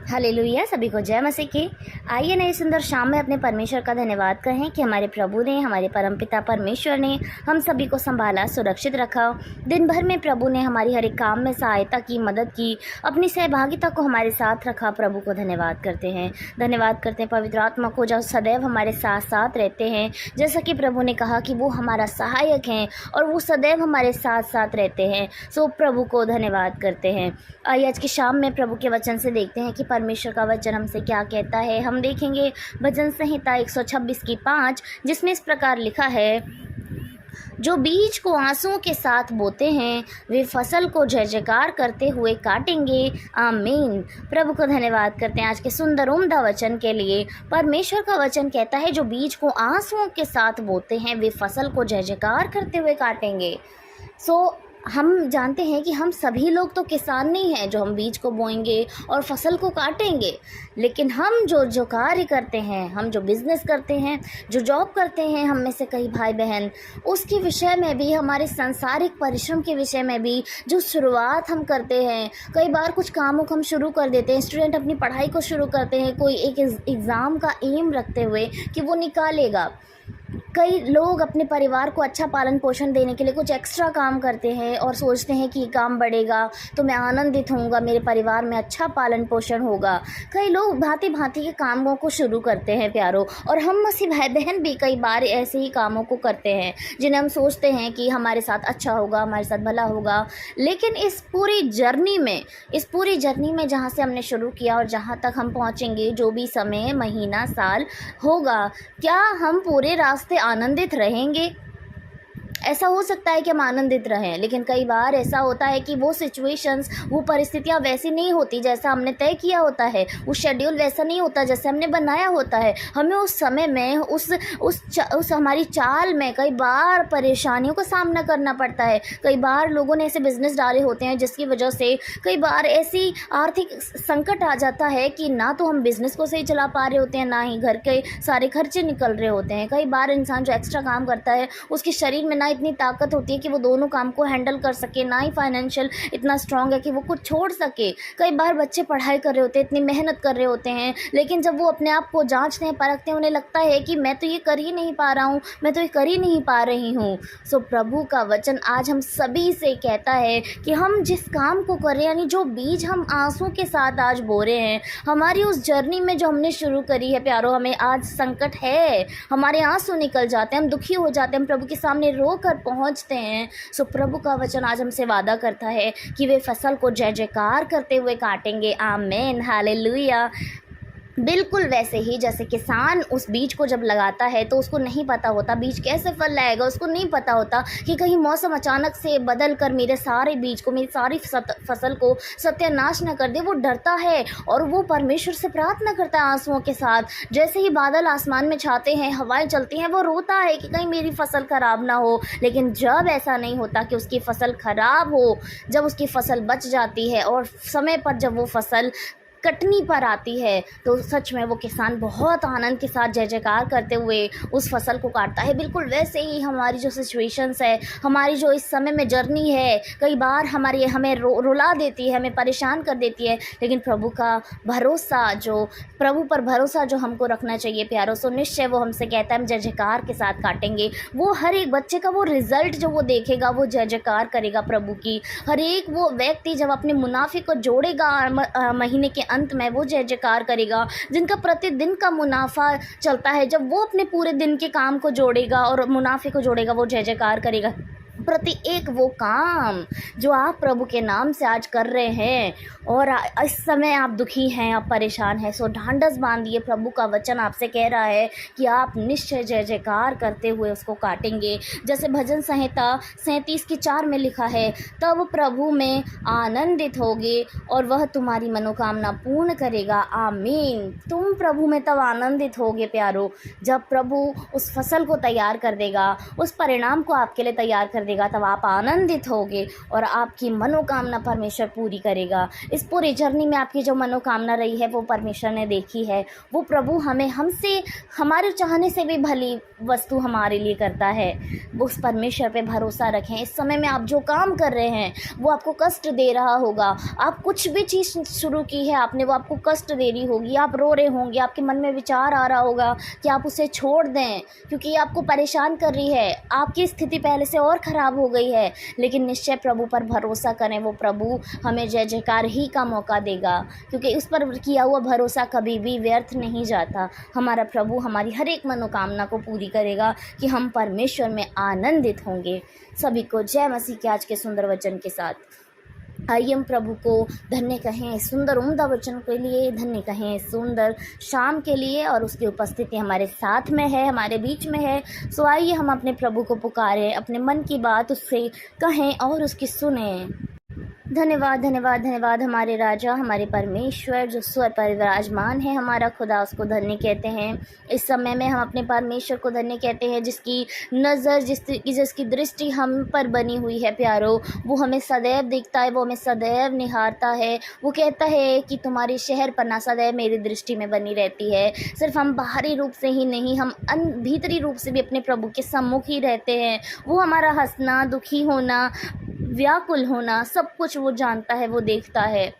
Hallelujah. सभी को जय मसीह की। आइए नई सुंदर शाम में अपने परमेश्वर का धन्यवाद कहें कि हमारे प्रभु ने, हमारे परमपिता परमेश्वर ने हम सभी को संभाला, सुरक्षित रखा। दिन भर में प्रभु ने हमारी हर एक काम में सहायता की, मदद की, अपनी सहभागिता को हमारे साथ रखा। प्रभु को धन्यवाद करते हैं। धन्यवाद करते हैं पवित्र आत्मा को जो सदैव हमारे साथ साथ रहते हैं। जैसा कि प्रभु ने कहा कि वो हमारा सहायक हैं और वो सदैव हमारे साथ साथ रहते हैं। सो प्रभु को धन्यवाद करते हैं। आइए आज की शाम में प्रभु के वचन से देखते हैं कि परमेश्वर का वचन हमसे क्या कहता है। हम देखेंगे भजन संहिता 126 की 5, जिसमें इस प्रकार लिखा है, जो बीज को आंसुओं के साथ बोते हैं वे फसल को जय जयकार करते हुए काटेंगे। आमीन। प्रभु को धन्यवाद करते हैं आज के सुंदर उम्दा वचन के लिए। परमेश्वर का वचन कहता है जो बीज को आंसुओं के साथ बोते हैं वे फसल को जय जयकार करते हुए काटेंगे। हम जानते हैं कि हम सभी लोग तो किसान नहीं हैं जो हम बीज को बोएंगे और फसल को काटेंगे, लेकिन हम जो कार्य करते हैं, हम जो बिज़नेस करते हैं, जो जॉब करते हैं, हम में से कई भाई बहन, उसके विषय में भी, हमारे सांसारिक परिश्रम के विषय में भी जो शुरुआत हम करते हैं, कई बार कुछ कामों को हम शुरू कर देते हैं। स्टूडेंट अपनी पढ़ाई को शुरू करते हैं कोई एक एग्ज़ाम का एम रखते हुए कि वो निकालेगा। कई लोग अपने परिवार को अच्छा पालन पोषण देने के लिए कुछ एक्स्ट्रा काम करते हैं और सोचते हैं कि ये काम बढ़ेगा तो मैं आनंदित होऊंगा, मेरे परिवार में अच्छा पालन पोषण होगा। कई लोग भांति भांति के कामों को शुरू करते हैं प्यारों, और हम मसीह भाई बहन भी कई बार ऐसे ही कामों को करते हैं जिन्हें हम सोचते हैं कि हमारे साथ अच्छा होगा, हमारे साथ भला होगा। लेकिन इस पूरी जर्नी में जहाँ से हमने शुरू किया और जहाँ तक हम पहुँचेंगे, जो भी समय, महीना, साल होगा, क्या हम पूरे रास्ते आनंदित रहेंगे? ऐसा हो सकता है कि हम आनंदित रहें, लेकिन कई बार ऐसा होता है कि वो सिचुएशंस, वो परिस्थितियाँ वैसी नहीं होती जैसा हमने तय किया होता है। वो शेड्यूल वैसा नहीं होता जैसे हमने बनाया होता है। हमें उस समय में उस हमारी चाल में कई बार परेशानियों का सामना करना पड़ता है। कई बार लोगों ने ऐसे बिजनेस डाले होते हैं जिसकी वजह से कई बार ऐसी आर्थिक संकट आ जाता है कि ना तो हम बिज़नेस को सही चला पा रहे होते हैं, ना ही घर के सारे खर्चे निकल रहे होते हैं। कई बार इंसान जो एक्स्ट्रा काम करता है उसके शरीर में ना इतनी ताकत होती है कि वो दोनों काम को हैंडल कर सके, ना ही फाइनेंशियल इतना स्ट्रांग है कि वो कुछ छोड़ सके। कई बार बच्चे पढ़ाई कर रहे होते हैं, इतनी मेहनत कर रहे होते हैं, लेकिन जब वो अपने आप को जांचते हैं, परखते हैं, उन्हें लगता है कि मैं तो ये कर ही नहीं पा रहा हूँ, मैं तो ये कर ही नहीं पा रही हूँ। सो प्रभु का वचन आज हम सभी से कहता है कि हम जिस काम को कर रहे हैं, यानी जो बीज हम आंसू के साथ आज बो रहे हैं, हमारी उस जर्नी में जो हमने शुरू करी है प्यारो, हमें आज संकट है, हमारे आंसू निकल जाते हैं, हम दुखी हो जाते हैं, हम प्रभु के सामने रो कर पहुंचते हैं। सो प्रभु का वचन आज हमसे वादा करता है कि वे फसल को जय जयकार करते हुए काटेंगे। आमीन। हालेलुया। बिल्कुल वैसे ही जैसे किसान उस बीज को जब लगाता है तो उसको नहीं पता होता बीज कैसे फल लाएगा, उसको नहीं पता होता कि कहीं मौसम अचानक से बदल कर मेरे सारे बीज को, मेरी सारी फसल को सत्यानाश न कर दे। वो डरता है और वो परमेश्वर से प्रार्थना करता है आंसुओं के साथ। जैसे ही बादल आसमान में छाते हैं, हवाएं चलती हैं, वो रोता है कि कहीं मेरी फसल खराब ना हो। लेकिन जब ऐसा नहीं होता कि उसकी फसल खराब हो, जब उसकी फसल बच जाती है और समय पर जब वो फसल कटनी पर आती है, तो सच में वो किसान बहुत आनंद के साथ जय जयकार करते हुए उस फसल को काटता है। बिल्कुल वैसे ही हमारी जो सिचुएशंस है, हमारी जो इस समय में जर्नी है, कई बार हमें रुला देती है, हमें परेशान कर देती है, लेकिन प्रभु पर भरोसा जो हमको रखना चाहिए प्यारो, सो निश्चय वो हमसे कहता है हम जय जयकार के साथ काटेंगे। वो हर एक बच्चे का वो रिजल्ट जो वो देखेगा, वो जय जयकार करेगा प्रभु की। हर एक वो व्यक्ति जब अपने मुनाफे को जोड़ेगा महीने के अंत में, वो जय जयकार करेगा। जिनका प्रतिदिन का मुनाफा चलता है, जब वो अपने पूरे दिन के काम को जोड़ेगा और मुनाफे को जोड़ेगा, वो जय जयकार करेगा। प्रति एक वो काम जो आप प्रभु के नाम से आज कर रहे हैं और इस समय आप दुखी हैं, आप परेशान हैं, सो ढांढस बांधिए। प्रभु का वचन आपसे कह रहा है कि आप निश्चय जय जयकार करते हुए उसको काटेंगे। जैसे भजन संहिता 37 की 4 में लिखा है, तब प्रभु में आनंदित होगे और वह तुम्हारी मनोकामना पूर्ण करेगा। आमीन। तुम प्रभु में तब आनंदित होगे प्यारो, जब प्रभु उस फसल को तैयार कर देगा, उस परिणाम को आपके लिए तैयार कर देगा देगा, तब आप आनंदित होगे और आपकी मनोकामना परमेश्वर पूरी करेगा। इस पूरी जर्नी में आपकी जो मनोकामना रही है वो परमेश्वर ने देखी है। वो प्रभु हमें हमसे हमारे चाहने से भी भली वस्तु हमारे लिए करता है। वो उस परमेश्वर पे भरोसा रखें। इस समय में आप जो काम कर रहे हैं वो आपको कष्ट दे रहा होगा, आप कुछ भी चीज़ शुरू की है आपने, वो आपको कष्ट दे रही होगी, आप रो रहे होंगे, आपके मन में विचार आ रहा होगा कि आप उसे छोड़ दें क्योंकि ये आपको परेशान कर रही है, आपकी स्थिति पहले से और ख़राब हो गई है। लेकिन निश्चय प्रभु पर भरोसा करें, वो प्रभु हमें जय जयकार ही का मौका देगा, क्योंकि उस पर किया हुआ भरोसा कभी भी व्यर्थ नहीं जाता। हमारा प्रभु हमारी हर एक मनोकामना को पूरी करेगा कि हम परमेश्वर में आनंदित होंगे। सभी को जय मसीह के आज के सुंदर वचन के साथ आइए हम प्रभु को धन्य कहें सुंदर उम्दा वचन के लिए, धन्य कहें सुंदर शाम के लिए, और उसकी उपस्थिति हमारे साथ में है, हमारे बीच में है। सो आइए हम अपने प्रभु को पुकारें, अपने मन की बात उससे कहें और उसकी सुने। धन्यवाद धन्यवाद धन्यवाद हमारे राजा, हमारे परमेश्वर जो स्वर पर विराजमान है, हमारा खुदा, उसको धन्य कहते हैं। इस समय में हम अपने परमेश्वर को धन्य कहते हैं जिसकी नज़र जिसकी दृष्टि हम पर बनी हुई है प्यारो। वो हमें सदैव देखता है, वो हमें सदैव निहारता है। वो कहता है कि तुम्हारी शहर पन्ना सदैव मेरी दृष्टि में बनी रहती है। सिर्फ हम बाहरी रूप से ही नहीं, हम भीतरी रूप से भी अपने प्रभु के सम्मुख ही रहते हैं। वो हमारा हंसना, दुखी होना, व्याकुल होना, सब कुछ वो जानता है, वो देखता है।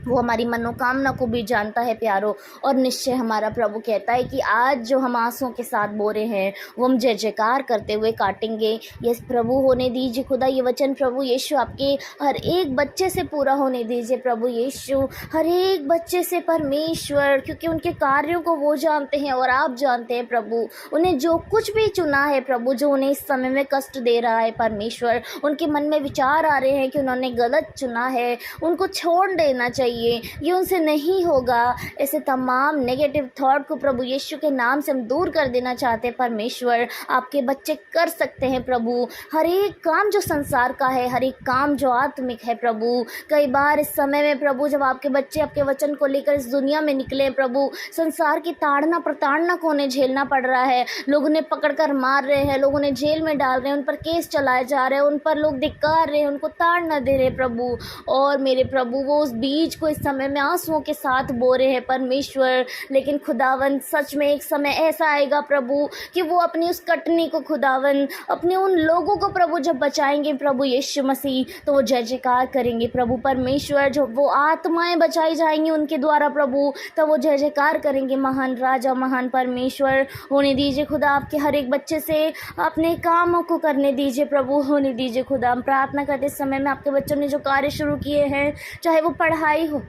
वो हमारी मनोकामना को भी जानता है प्यारो। और निश्चय हमारा प्रभु कहता है कि आज जो हम आंसुओं के साथ बोरे हैं वो हम जय जयकार करते हुए काटेंगे। यस प्रभु, होने दीजिए खुदा ये वचन प्रभु यीशु आपके हर एक बच्चे से पूरा होने दीजिए प्रभु यीशु, हर एक बच्चे से परमेश्वर, क्योंकि उनके कार्यों को वो जानते हैं और आप जानते हैं प्रभु। उन्हें जो कुछ भी चुना है प्रभु, जो उन्हें इस समय में कष्ट दे रहा है परमेश्वर, उनके मन में विचार आ रहे हैं कि उन्होंने गलत चुना है, उनको छोड़ देना चाहिए, ये उनसे नहीं होगा। ऐसे तमाम नेगेटिव थॉट को प्रभु यीशु के नाम से हम दूर कर देना चाहते हैं परमेश्वर। आपके बच्चे कर सकते हैं प्रभु हर एक काम जो संसार का है, हर एक काम जो आत्मिक है प्रभु। कई बार इस समय में प्रभु जब आपके बच्चे आपके वचन को लेकर इस दुनिया में निकले प्रभु, संसार की ताड़ना प्रताड़ना को उन्हें झेलना पड़ रहा है। लोग उन्हें पकड़ कर मार रहे हैं, लोग उन्हें जेल में डाल रहे हैं, उन पर केस चलाए जा रहे हैं, उन पर लोग धिक्कार रहे हैं, उनको ताड़ना दे रहे प्रभु। और मेरे प्रभु वो उस बीज को इस समय में आंसुओं के साथ बो रहे हैं परमेश्वर। लेकिन खुदावन सच में एक समय ऐसा आएगा प्रभु कि वो अपनी उस कटनी को खुदावन, अपने उन लोगों को प्रभु जब बचाएंगे प्रभु यीशु मसीह, तो वो जय जयकार करेंगे प्रभु परमेश्वर। जो वो आत्माएं बचाई जाएंगी उनके द्वारा प्रभु, तो वो जय जयकार करेंगे। महान राजा, महान परमेश्वर, होने दीजिए खुदा आपके हर एक बच्चे से अपने कामों को करने दीजिए प्रभु, होने दीजिए खुदा। हम प्रार्थना करते समय में आपके बच्चों ने जो कार्य शुरू किए हैं, चाहे वो पढ़ाई हो,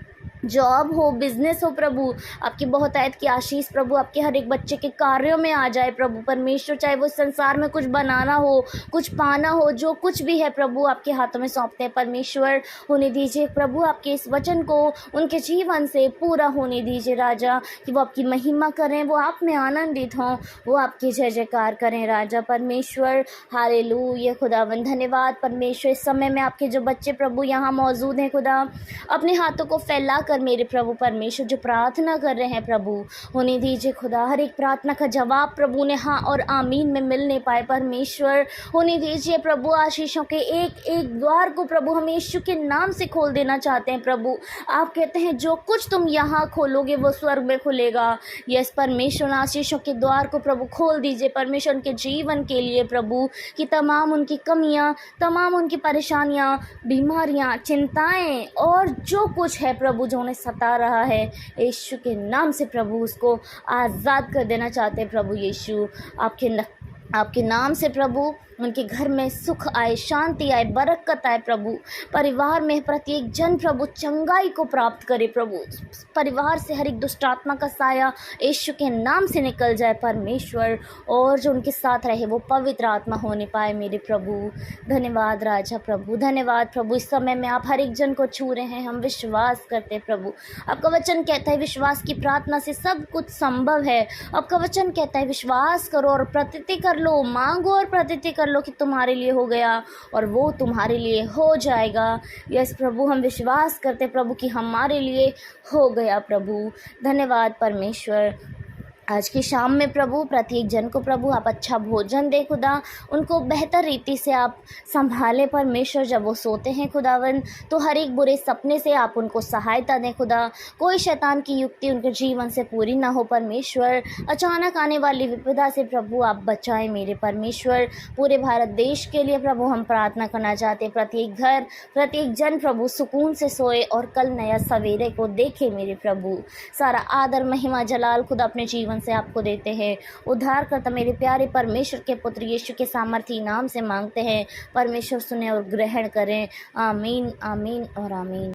जॉब हो, बिजनेस हो प्रभु, आपकी बहुतायत की आशीष प्रभु आपके हर एक बच्चे के कार्यों में आ जाए प्रभु परमेश्वर। चाहे वो संसार में कुछ बनाना हो, कुछ पाना हो, जो कुछ भी है प्रभु आपके हाथों में सौंपते हैं परमेश्वर। होने दीजिए प्रभु आपके इस वचन को उनके जीवन से पूरा होने दीजिए राजा, कि वो आपकी महिमा करें, वो आप में आनंदित हों, वो आपकी जय जयकार करें राजा परमेश्वर। हालेलुया खुदावन, धन्यवाद परमेश्वर। इस समय में आपके जो बच्चे प्रभु यहाँ मौजूद हैं खुदा, अपने हाथों को फैला मेरे प्रभु परमेश्वर जो प्रार्थना कर रहे हैं प्रभु, होने दीजिए खुदा हर एक प्रार्थना का जवाब प्रभु ने हाँ और आमीन में मिलने पाए परमेश्वर। होने दीजिए प्रभु आशीषों के एक एक द्वार को प्रभु हम यीशु के नाम से खोल देना चाहते हैं प्रभु। आप कहते हैं जो कुछ तुम यहाँ खोलोगे वो स्वर्ग में खुलेगा। यस परमेश्वर, आशीषों के द्वार को प्रभु खोल दीजिए परमेश्वर उनके जीवन के लिए प्रभु, कि तमाम उनकी कमियाँ, तमाम उनकी परेशानियाँ, बीमारियाँ, चिंताएं और जो कुछ है प्रभु जो उन्हें सता रहा है, यीशु के नाम से प्रभु उसको आज़ाद कर देना चाहते हैं प्रभु यीशु। आपके नाम से प्रभु उनके घर में सुख आए, शांति आए, बरकत आए प्रभु। परिवार में प्रत्येक जन प्रभु चंगाई को प्राप्त करे प्रभु। परिवार से हर एक दुष्ट आत्मा का साया यीशु के नाम से निकल जाए परमेश्वर, और जो उनके साथ रहे वो पवित्र आत्मा होने पाए मेरे प्रभु। धन्यवाद राजा प्रभु, धन्यवाद प्रभु। इस समय में आप हर एक जन को छू रहे हैं, हम विश्वास करते हैं प्रभु। आपका वचन कहता है विश्वास की प्रार्थना से सब कुछ संभव है। आपका वचन कहता है विश्वास करो और प्रतीति कर लो, मांगो और प्रतीति कर लो कि तुम्हारे लिए हो गया और वो तुम्हारे लिए हो जाएगा। यस प्रभु, हम विश्वास करते प्रभु कि हमारे लिए हो गया प्रभु। धन्यवाद परमेश्वर। आज की शाम में प्रभु प्रत्येक जन को प्रभु आप अच्छा भोजन दे खुदा, उनको बेहतर रीति से आप संभालें परमेश्वर। जब वो सोते हैं खुदावन तो हर एक बुरे सपने से आप उनको सहायता दें खुदा, कोई शैतान की युक्ति उनके जीवन से पूरी ना हो परमेश्वर। अचानक आने वाली विपदा से प्रभु आप बचाएं मेरे परमेश्वर। पूरे भारत देश के लिए प्रभु हम प्रार्थना करना चाहते हैं, प्रत्येक घर प्रत्येक जन प्रभु सुकून से सोए और कल नया सवेरे को देखे मेरे प्रभु। सारा आदर महिमा जलाल खुदा अपने जीवन से आपको देते हैं। उद्धार करता मेरे प्यारे परमेश्वर के पुत्र यीशु के सामर्थी नाम से मांगते हैं, परमेश्वर सुने और ग्रहण करें। आमीन आमीन और आमीन।